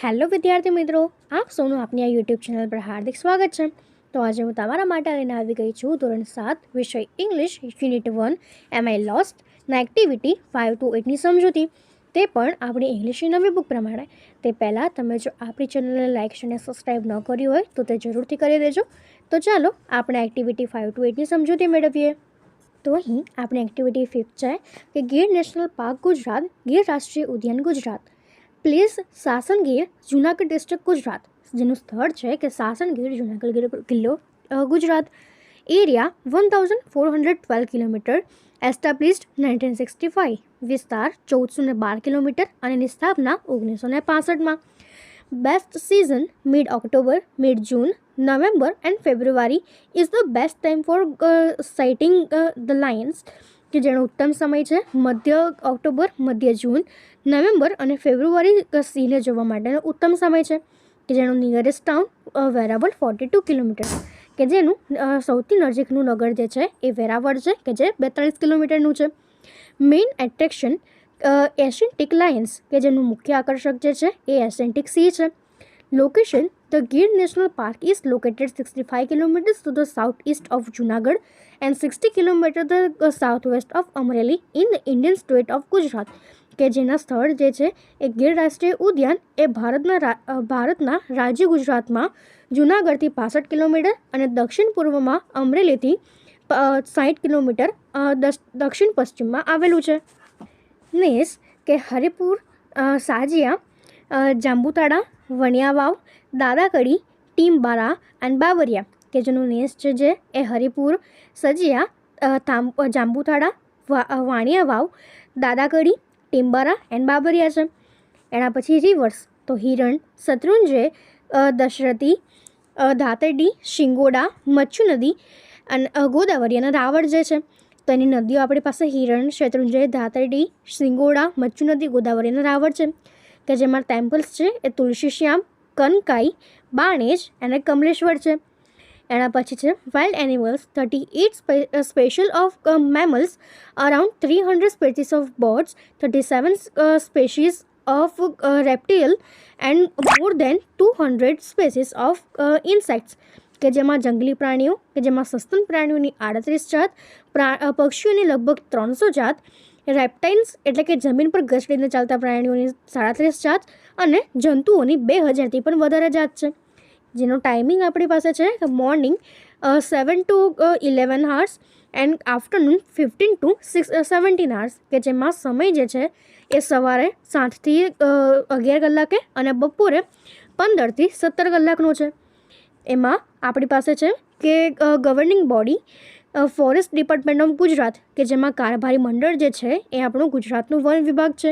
Hello વિદ્યાર્થી મિત્રો, આપ સૌનું આપની આ યુટ્યુબ ચેનલ પર હાર્દિક સ્વાગત છે। તો આજે હું તમારા માટે લઈને આવી ગઈ છું ધોરણ 7 વિષય ઇંગ્લિશ યુનિટ 1 એમ આઈ લોસ્ટના એક્ટિવિટી 5 to 8ની સમજૂતી, તે પણ આપણી ઇંગ્લિશની નવી બુક પ્રમાણે। તે પહેલાં તમે જો આપણી ચેનલને લાઇક અને સબસ્ક્રાઈબ ન કર્યું હોય તો તે જરૂરથી કરી દેજો। તો ચાલો આપણે એક્ટિવિટી 5 to 8ની સમજૂતી મેળવીએ। તો અહીં આપણી એક્ટિવિટી 5 છે કે ગીર નેશનલ પાર્ક ગુજરાત, ગીર રાષ્ટ્રીય ઉદ્યાન ગુજરાત, પ્લેસ સાસણગીર, જૂનાગઢ ડિસ્ટ્રિક્ટ ગુજરાત, જેનું સ્થળ છે કે સાસણગીર, જૂનાગઢ કિલ્લો ગુજરાત, એરિયા 1412 કિલોમીટર, એસ્ટાબ્લિશ્ડ 1965, વિસ્તાર 1412 કિલોમીટર અને એની સ્થાપના 1965માં। Best season mid October, mid June, November and February is the best time for sighting the lions, કે જેનો ઉત્તમ સમય છે મધ્ય ઓક્ટોબર, મધ્ય જૂન, નવેમ્બર અને ફેબ્રુઆરી સિંહને જોવા માટેનો ઉત્તમ સમય છે, કે જેનું નિયરેસ્ટ ટાઉન વેરાવળ 42 કિલોમીટર, કે જેનું સૌથી નજીકનું નગર જે છે એ વેરાવળ છે, કે જે 42 કિલોમીટરનું છે। મેઇન એટ્રેક્શન એશિયન્ટિક લાયન્સ, કે જેનું મુખ્ય આકર્ષક જે છે એ એશિયન્ટિક સિંહ છે। Location the Gir national park is located 65 kilometres to the south east of Junagadh and 60 kilometre the south waste of Amreli in the Indian state of Gujarat, કે જેના સ્થળ જે છે એ ગીર રાષ્ટ્રીય ઉદ્યાન એ ભારતના રાજ્ય ગુજરાતમાં જૂનાગઢથી 65 કિલોમીટર અને દક્ષિણ પૂર્વમાં અમરેલીથી 60 કિલોમીટર દક્ષિણ પશ્ચિમમાં આવેલું છે। નેસ કે હરિપુર, સાજિયા, જાંબુતાડા, વણિયાવાવ, દાદાકડી, ટીમ્બારા એન્ડ બાબરિયા, કે જેનું નેસ છે જે એ હરિપુર, સજિયા, જાંબુતાડા, વાણિયાવાવ, દાદાકડી, ટીમ્બારા એન્ડ બાબરિયા છે। એના પછી રિવર્સ તો હિરણ, શત્રુંજય, દશરથી, ધાતરડી, શિંગોડા, મચ્છુ નદી અને ગોદાવરી અને રાવળ જે છે, તો એની નદીઓ આપણી પાસે હિરણ, શત્રુંજય, ધાતરડી, શિંગોડા, મચ્છુ નદી, ગોદાવરી અને રાવળ છે, કે જેમાં ટેમ્પલ્સ છે એ તુલસીશ્યામ, કનકાઈ, બાણેજ અને કમલેશ્વર છે। એના પછી છે wild animals 38 species of mammals, around 300 species of birds, 37 species of reptile and more than 200 species of insects, કે જેમાં જંગલી પ્રાણીઓ, કે જેમાં સસ્તન પ્રાણીઓની 38 જાત, પક્ષીઓની લગભગ 300 જાત, રેપ્ટાઇલ્સ એટલે કે જમીન પર ઘસડીને ચાલતા પ્રાણીઓની 37 જાત અને જંતુઓની 2000થી પણ વધારે જાત છે, જેનો ટાઈમિંગ આપણી પાસે છે morning 7 to 11 hours and afternoon 15 to 17 hours, કે જેમાં સમય જે છે એ સવારે 7થી 11 કલાકે અને બપોરે 15થી 17 કલાકનો છે। એમાં આપણી પાસે છે કે governing body forest department of Gujarat, કે જેમાં કારભારી મંડળ જે છે એ આપણું ગુજરાતનું વન વિભાગ છે।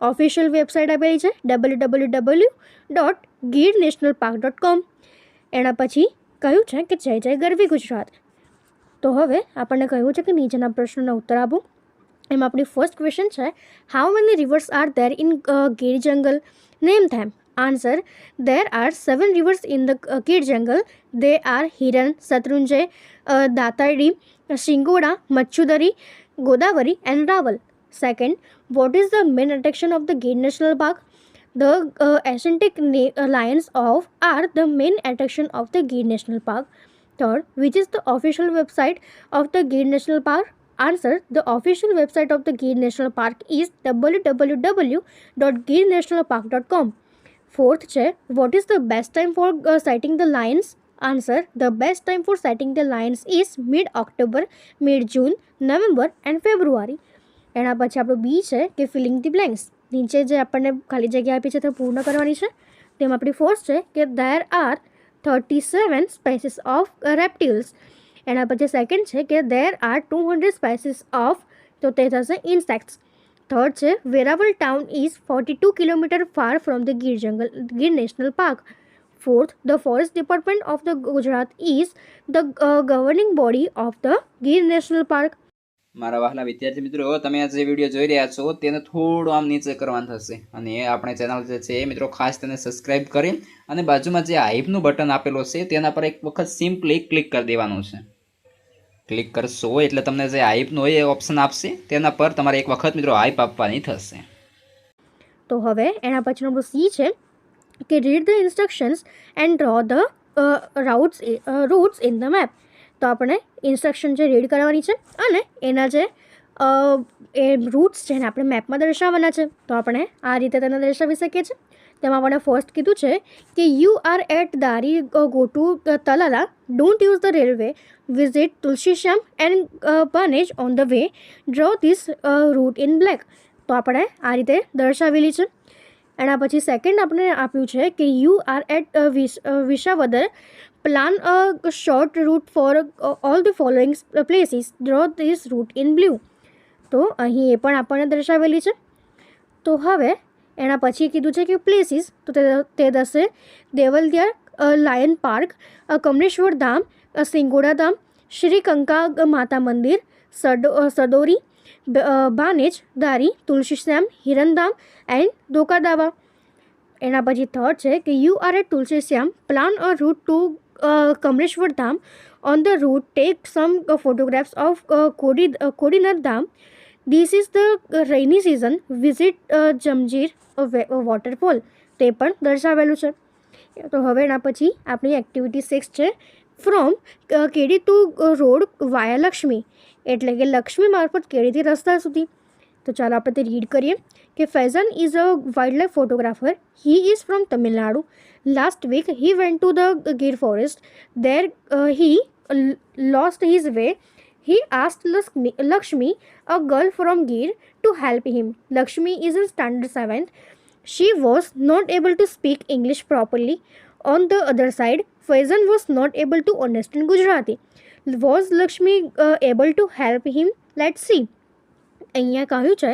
ઓફિશિયલ વેબસાઇટ આપેલી છે www.girnationalpark.com। એના પછી કહ્યું છે કે જય જય ગરવી ગુજરાત। તો હવે આપણને કહ્યું છે કે નીચેના પ્રશ્નોના ઉત્તર આપો। એમાં આપણી ફર્સ્ટ ક્વેશ્ચન છે how many rivers are there in Gir jungle, name them. Answer there are 7 rivers in the Gir jungle. They are Hiran, Satrunjay, Datardi, Shingoda, Machudari, Godavari and Raval. Second, what is the main attraction of the Gir National Park? The Asiatic lions are the main attraction of the Gir National Park. Third, which is the official website of the Gir National Park? Answer, the official website of the Gir National Park is www.girnationalpark.com. Fourth છે what is the best time for sighting the lions? Answer, the best time for sighting the lions is mid October, mid June, November and February. એના પછી આપણું બી છે કે feeling the blanks, નીચે જે આપણને ખાલી જગ્યા આપી છે તે પૂર્ણ કરવાની છે। તેમાં આપણી ફર્સ્ટ છે કે there are 37 species of reptiles। એના પછી સેકન્ડ છે કે there are 200 species of, તો તે થશે insects। થર્ડ છે Veraval town is 42 kilometre far from the Gir national park. Fourth, the forest department of the Gujarat is the governing body of the Gir national park. મારા વહાલા વિદ્યાર્થી મિત્રો, તમે આ જે વિડીયો જોઈ રહ્યા છો તેને થોડું આમ નીચે કરવાનું થશે અને એ આપણે ચેનલ જે છે એ મિત્રો ખાસ તેને સબસ્ક્રાઈબ કરી અને બાજુમાં જે હાઈપનું બટન આપેલું છે તેના પર એક વખત સિમ્પલી ક્લિક કરી દેવાનું છે। ક્લિક કરશો એટલે તમને જે હાઈપનું હોય એ ઓપ્શન આપશે, તેના પર તમારે એક વખત મિત્રો હાઈપ આપવાની થશે। તો હવે એના પછીનો સી છે કે read the instructions and draw the routes in the map. તો આપણે ઇન્સ્ટ્રક્શન જે રીડ કરવાની છે અને એના જે એ રૂટ્સ છે એને આપણે મેપમાં દર્શાવવાના છે. તો આપણે આ રીતે તેને દર્શાવી શકીએ છીએ. તેમાં આપણે ફર્સ્ટ કીધું છે કે you are at Dari, go to Talala, don't use the railway, visit Tulsishyam and Banej on the way, draw this route in black. તો આપણે આ રીતે દર્શાવેલી છે. એના પછી સેકન્ડ આપણે આપ્યું છે કે you are at Visavadar, plan a short route for all the following places, draw this route in blue. તો અહીં એ પણ આપણને દર્શાવેલી છે. તો હવે એના પછી કીધું છે કે પ્લેસીસ, તો તે દસે દેવલદિયા, લાયન પાર્ક, કમલેશ્વર ધામ, સિંગોડા ધામ, શ્રી કંકા માતા મંદિર, સદોરી, બાનેજ, દારી, તુલસીશ્યામ, હિરનધામ એન્ડ દોકાદાવા. એના પછી થર્ડ છે કે you are at Tulsishyam, plan a route to Kamleshwar Dham. On the route take some photographs of Kodinath Dham. This is the rainy season, visit Jamjir waterfall. તે પણ દર્શાવેલું છે. તો હવે એના પછી આપણી એક્ટિવિટી 6 છે ફ્રોમ કેડી ટુ રોડ વાયા લક્ષ્મી, એટલે કે લક્ષ્મી મારફત કેડીથી રસ્તા સુધી. તો ચાલો આપણે તે રીડ કરીએ કે Faizan is a wildlife photographer. He is from Tamil Nadu. Last week he went to the Gir forest. There he lost his way. He asked Lakshmi, a girl from Gir, to help him. Lakshmi is in standard 7th. She was not able to speak English properly. On the other side, Faizan was not able to understand Gujarati. Was Lakshmi able to help him? Let's see. અહીંયા કહ્યું છે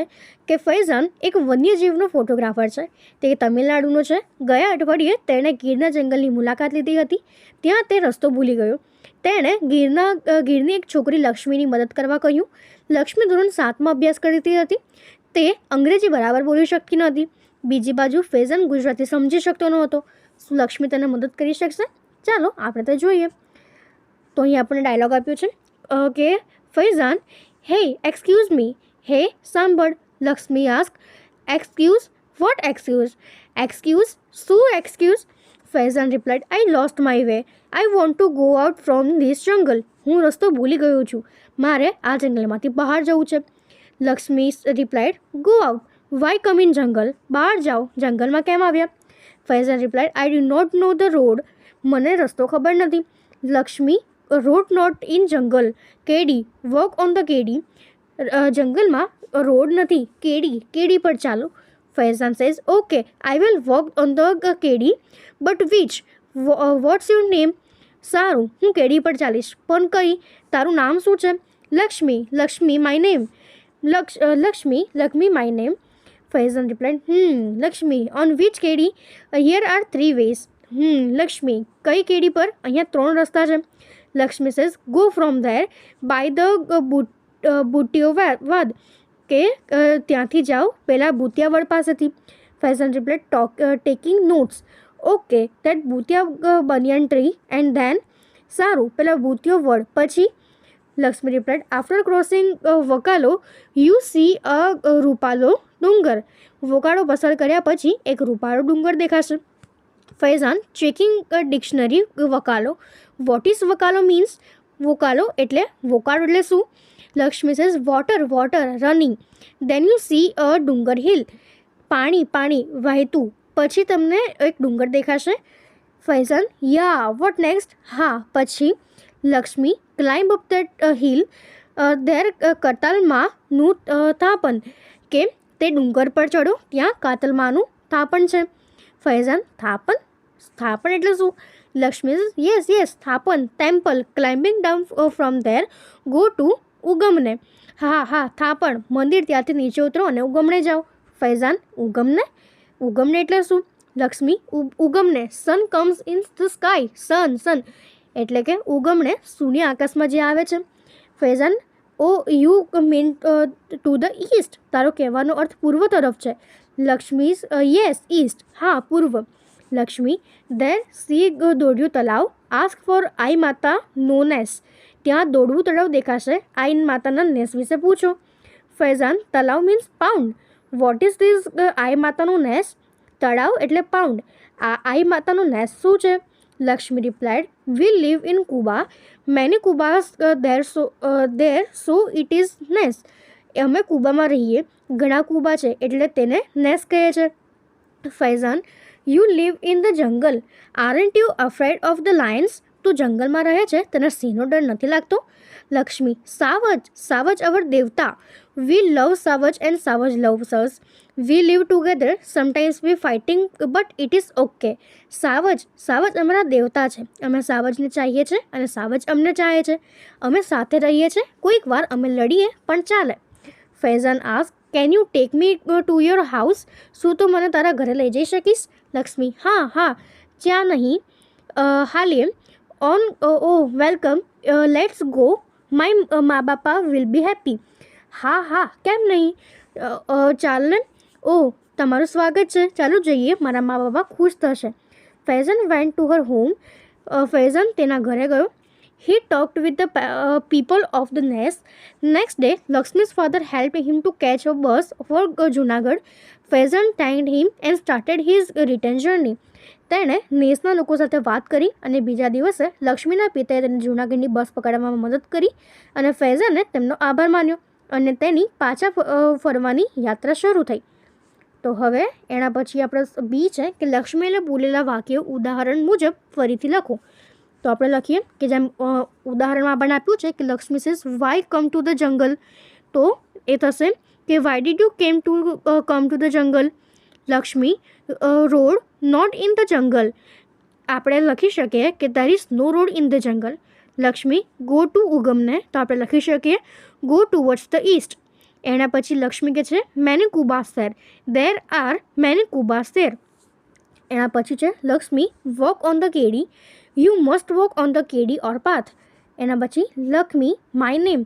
કે ફૈઝાન એક વન્યજીવનો photographer છે. તે તમિલનાડુનો છે. ગયા અઠવાડિયે તેણે ગીરના જંગલની મુલાકાત લીધી હતી. ત્યાં તે રસ્તો ભૂલી ગયો. તેણે ગીરની એક છોકરી લક્ષ્મીની મદદ કરવા કહ્યું. લક્ષ્મી ધોરણ 7માં અભ્યાસ કરતી હતી. તે અંગ્રેજી બરાબર બોલી શકતી નહોતી. બીજી બાજુ ફૈઝાન ગુજરાતી સમજી શકતો નહોતો. શું લક્ષ્મી તેને મદદ કરી શકશે? ચાલો આપણે તે જોઈએ. તો અહીં આપણે ડાયલોગ આપ્યો છે કે ફૈઝાન, હે એક્સક્યુઝ મી. હે સાંભળ. Lakshmi ask, excuse? What excuse? Excuse? શું excuse? Faizan replied, I lost my way. I want to go out from this jungle. હું રસ્તો ભૂલી ગયો છું. મારે આ જંગલમાંથી બહાર જવું છે. Lakshmi replied, go out. Why come in jungle? બહાર જાઓ. જંગલમાં કેમ આવ્યા? Faizan replied, I do not know the road. મને રસ્તો ખબર નથી. Lakshmi, road not in jungle. Kedi, walk on the kedi. જંગલમાં રોડ નથી. કેડી પર ચાલો. Faizan says, okay, I will walk on the kedi, but which? What's your name? સારું, હું કેડી પર ચાલીશ, પણ કઈ? તારું નામ શું છે? Lakshmi my name. Lakshmi my name. Faizan replied, Lakshmi, on which kedi? Here are 3 ways. Lakshmi, કઈ કેડી પર? અહીંયા 3 રસ્તા છે. Lakshmi says, go from there by the Butiyavad. કે ત્યાંથી જાઓ પેલા બુટિયાવાડ પાસેથી. Faizan replied, taking notes. Okay, that butiya banyan tree and then? સારું, પેલા બુટિયો વડ પછી? Lakshmi replied, after crossing vakalo you see a rupalo dungar. વકાળો પસાર કર્યા પછી એક રૂપાળો ડુંગર દેખાશે. Faizan checking dictionary. Vakalo, what is vakalo means? વોકાલો એટલે વોકાળો એટલે શું? Lakshmi says, water running. Then you see a dungar hill. પાણી વહેતું. પછી તમને એક ડુંગર દેખાશે. Faizan, yeah, what next? હા, પછી? Lakshmi, climb up that hill. There કાતલમાનું થાપન. કે તે ડુંગર પર ચડો, ત્યાં કાતલમાનું થાપન છે. ફૈઝાન, થાપન એટલે શું? Lakshmi, yes, thapan, temple. Climbing down from there, go to ઉગમને. હા, થાપણ, મંદિર. ત્યાંથી નીચે ઉતરો અને ઉગમણે જાઓ. ફૈઝાન, ઉગમને એટલે શું? લક્ષ્મી, ઉગમને, sun comes in the sky. Sun એટલે કે ઉગમણે સૂર્ય આકાશમાં જે આવે છે. Faizan, oh you mean to the east. તારો કહેવાનો અર્થ પૂર્વ તરફ છે. Lakshmi, yes, east. હા, પૂર્વ. લક્ષ્મી, ધેર સી દોડ્યું તલાવ. આસ્ક ફોર આઈ માતા નો નેસ. ત્યાં દોડવું તળાવ દેખાશે. આઈ માતાના નેસ વિશે પૂછો. Faizan, talav means pond. What is this Ai માતાનો નેસ? તળાવ એટલે પાઉન્ડ. આ આઈ માતાનો નેસ શું છે? Lakshmi replied, we live in kuba, many kubas there so it is nes. અમે કુબામાં રહીએ, ઘણા કુબા છે એટલે તેને નેસ કહે છે. Faizan, you live in the જંગલ, aren't you afraid of the Lions? તું જંગલમાં રહે છે, તને સિંહનો ડર નથી લાગતો? લક્ષ્મી, સાવજ, savaj our devta, we love savaj and savaj loves us, we live together, sometimes we fighting but it is okay. સાવજ, સાવજ અમારા દેવતા છે, અમે સાવજને ચાહીએ છીએ અને સાવજ અમને ચાહે છે, અમે સાથે રહીએ છીએ, કોઈક વાર અમે લડીએ પણ ચાલે. Faizan ask, can you take me to your house? શું તું મને તારા ઘરે લઈ જઈ શકીશ? લક્ષ્મી, હા, ત્યાં નહીં, હાલીએ, on, oh welcome, let's go, my ma bapa will be happy. હા, કેમ નહીં, ચાલ ને. ઓ, તમારું સ્વાગત છે, ચાલો જઈએ, મારા મા બાપા ખુશ થશે. Faizan went to her home. Faizan તેના ઘરે ગયો. He talked with the people of the nest. Next day, Lakshmi's father helped him to catch a bus for Junagadh. Faizan thanked him and started his return journey. તેણે નેસના લોકો સાથે વાત કરી અને બીજા દિવસે લક્ષ્મીના પિતાએ તેને જૂનાગઢની બસ પકડવામાં મદદ કરી અને ફૈઝાને તેમનો આભાર માન્યો અને તેની પાછા ફરવાની યાત્રા શરૂ થઈ. તો હવે એના પછી આપણે બી છે કે લક્ષ્મીને બોલેલા વાક્યો ઉદાહરણ મુજબ ફરીથી લખો. તો આપણે લખીએ કે જેમ ઉદાહરણમાં આપણને આપ્યું છે કે Lakshmi says why come to the jungle, તો એ થશે કે why did you come to the jungle? Lakshmi road not in the jungle. આપણે લખી શકીએ કે there is no road in the jungle. Lakshmi go to ઉગમને, તો આપણે લખી શકીએ ગો ટુવર્ડ્સ ધ ઈસ્ટ. એના પછી લક્ષ્મી કે છે many kubas there, there are many kubas there. એના પછી છે Lakshmi walk on the kedi, you must walk on the kedi or path. એના પછી લક્ષ્મી માય નેમ,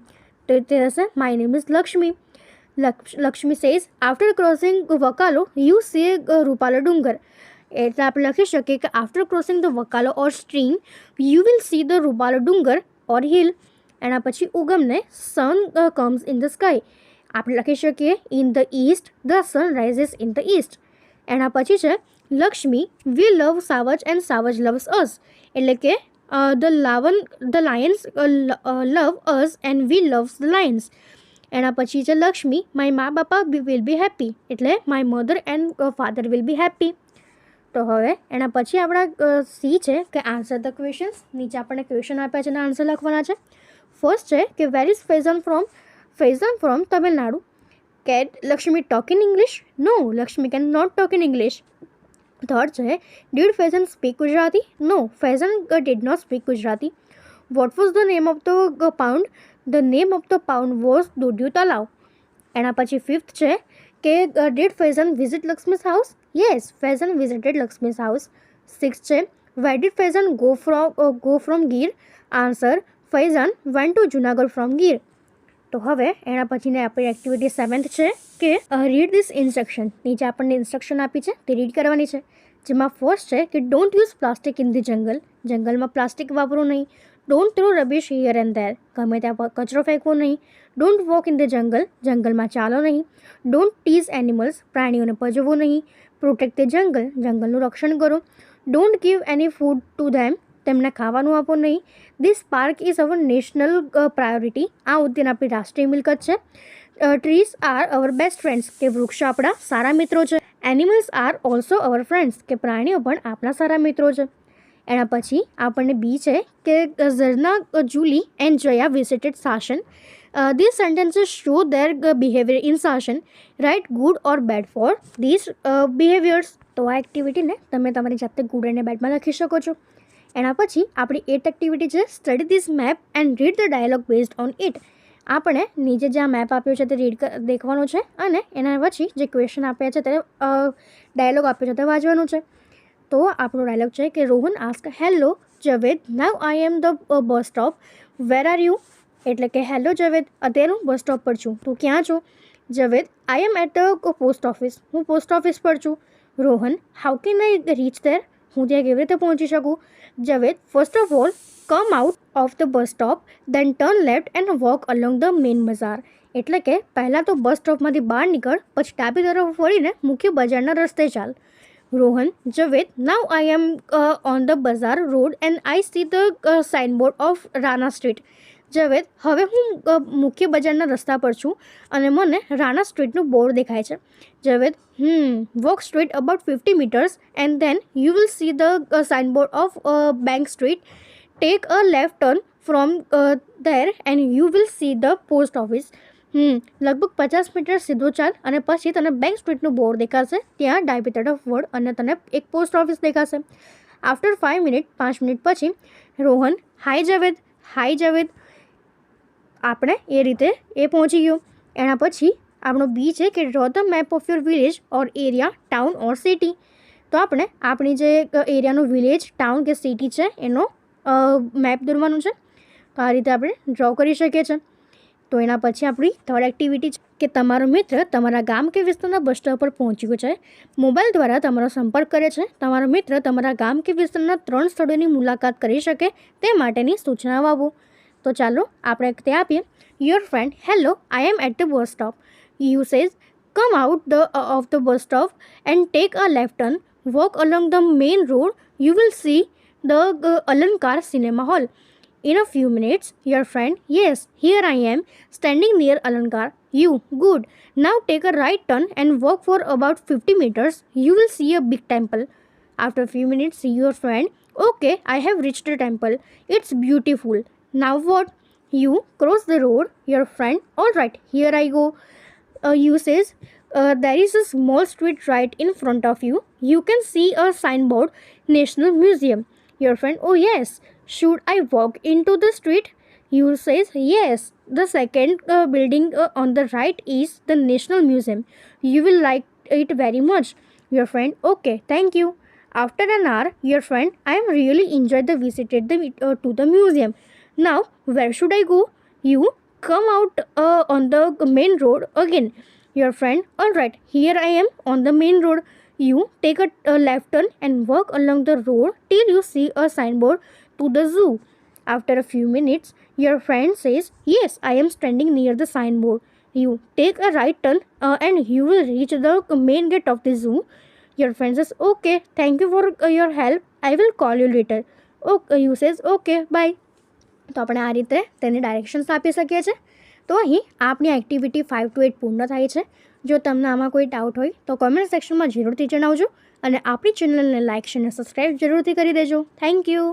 તો તે હશે my name is Lakshmi. Lakshmi says after crossing vakalo you see rupalo dungar. એટલે આપણે લખી શકીએ કે after crossing the vakalo or stream you will see the rupalo dungar or hill. એના પછી ઉગમને sun comes in the sky. આપણે લખી શકીએ in the east the sun rises in the east. એના પછી છે Lakshmi we love savaj and savaj loves us, એટલે કે the lions love us and we loves the lions. એના પછી છે Lakshmi my ma bapa will be happy, એટલે my mother and father will be happy. તો હવે એના પછી આપણા સી છે કે આન્સર ધ ક્વેશ્ચન્સ. નીચે આપણને ક્વેશ્ચન આપ્યા છે અને આન્સર લખવાના છે. ફર્સ્ટ છે કે where is Faizan from? Faizan from Tamil Nadu. Can Lakshmi talk in English? No, Lakshmi can not talk in English. Third છે did Faizan speak Gujarati? No, Faizan did not speak Gujarati. What was the name of the pound? The name of the pound was Dudyu Talao. એના પછી fifth છે કે did Faizan visit Lakshmi's house? Yes, Faizan visited Lakshmi's house. Sixth છે where did Faizan go from Gir? Answer, Faizan went to Junagadh from Gir. તો હવે એના પછીને આપણી activity 7th છે કે રીડ ધીસ ઇન્સ્ટ્રક્શન. નીચે આપણને ઇન્સ્ટ્રક્શન આપી છે તે રીડ કરવાની છે. જેમાં ફર્સ્ટ છે કે don't use plastic in the જંગલ. જંગલમાં પ્લાસ્ટિક વાપરો નહીં. Don't throw રબિશ here and there. ગમે ત્યાં કચરો ફેંકવો નહીં. ડોન્ટ વોક ઇન ધ જંગલ. જંગલમાં ચાલો નહીં. Don't tease animals. પ્રાણીઓને પજવવું નહીં. Protect the jungle. જંગલનું રક્ષણ કરો. Don't give any food to them. તેમને ખાવાનું આપો નહીં. This park is our national priority. આ ઉદ્યાન આપણી રાષ્ટ્રીય મિલકત છે. Trees are our best friends, કે વૃક્ષો આપણા સારા મિત્રો છે. Animals are also our friends, કે પ્રાણીઓ પણ આપણા સારા મિત્રો છે. એના પછી આપણને બી છે કે Zarna, Julie and Jaya visited Sasan. This sentences show their behaviour in Sasan. Right good or bad for this behaviours. તો આ એક્ટિવિટીને તમે તમારી જાતે ગુડ અને બેડમાં લખી શકો છો. એના પછી આપણી 8th એક્ટિવિટી છે study this map and read the dialogue based on it. આપણે નીચે જે આ મેપ આપ્યો છે તે રીડ દેખવાનું છે અને એના પછી જે ક્વેશ્ચન આપ્યા છે તે ડાયલોગ આપ્યો છે તે વાંચવાનું છે. તો આપણો ડાયલોગ છે કે Rohan ask hello Javed, now I am the bus stop, where are you? એટલે કે હેલો જવેદ, અત્યારે હું બસ સ્ટોપ પર છું, તું ક્યાં છો? જવેદ, આઈ am at the post office, હું પોસ્ટ ઓફિસ પર છું. Rohan, how can I reach there? હું ત્યાં કેવી રીતે પહોંચી શકું? Javed, first of all, come out of the bus stop, then turn left and walk along the main bazaar. એટલે કે પહેલાં તો બસ સ્ટોપમાંથી બહાર નીકળ, પછી ડાબી તરફ વળીને મુખ્ય બજારના રસ્તે ચાલ. Rohan, Javed, now I am on the Bazaar Road and I see the signboard of Rana Street. Javed, હવે હું મુખ્ય બજારના રસ્તા પર છું અને મને રાણા સ્ટ્રીટનું બોર્ડ દેખાય છે. Javed, walk straight about 50 meters and then you will see the signboard of Bank Street. Take a left turn from there and you will see the post office. લગભગ 50 મીટર સીધો ચાલ અને પછી તને બેંક સ્ટ્રીટનું બોર્ડ દેખાશે. ત્યાં ડાબી તરફ વળ અને તને એક પોસ્ટ ઓફિસ દેખાશે. આફ્ટર 5 મિનિટ 5 મિનિટ પછી રોહન, હાય જવેદ. આપણે એ રીતે એ પહોંચી ગયો. એના પછી આપણો બી છે કે draw the map of your village or area, town or city. તો આપણે આપણી જે એરિયાનો વિલેજ, ટાઉન કે સિટી છે એનો મેપ દોરવાનું છે. તો આ રીતે આપણે ડ્રો કરી શકીએ છીએ. તો એના પછી આપણી થર્ડ એક્ટિવિટી છે કે તમારો મિત્ર તમારા ગામ કે વિસ્તારના બસ સ્ટોપ પર પહોંચ્યો છે. મોબાઈલ દ્વારા તમારો સંપર્ક કરે છે. તમારો મિત્ર તમારા ગામ કે વિસ્તારના 3 સ્થળોની મુલાકાત કરી શકે તે માટેની સૂચનાઓ આપો. તો ચાલો આપણે તે આપીએ. Your friend, hello, I am at the bus stop. You says, come out of the bus stop and take a left turn. Walk along the main road. You will see the Alankar cinema hall. In a few minutes, your friend, yes, here I am, standing near Alankar. You, good. Now take a right turn and walk for about 50 meters. You will see a big temple. After a few minutes, your friend, okay, I have reached the temple. It's beautiful. Now what? You cross the road. Your friend, all right, here I go. You says, there is a small street right in front of you. You can see a signboard, National Museum. Your friend, oh yes. Should I walk into the street? You says, yes. The second building on the right is the National Museum. You will like it very much. Your friend, okay, thank you. After an hour, your friend, I am really enjoyed the visited to the museum. Now, where should I go? You come out on the main road again. Your friend, all right, here I am on the main road. You take a left turn and walk along the road till you see a signboard to the zoo. After a few minutes, your friend says, yes, I am standing near the signboard. You take a right turn and you will reach the main gate of the zoo. Your friend says, okay, thank you for your help. I will call you later. Okay, you says, okay, bye. તો આપણે આ રીતે તેને directions આપી શકીએ છીએ. તો અહીં આપણી એક્ટિવિટી 5 to 8 પૂર્ણ થાય છે. જો તમને આમાં કોઈ ડાઉટ હોય તો કોમેન્ટ સેક્શનમાં જરૂરથી જણાવજો અને આપણી ચેનલને લાઇક અને સબસ્ક્રાઈબ જરૂરથી કરી દેજો. Thank you.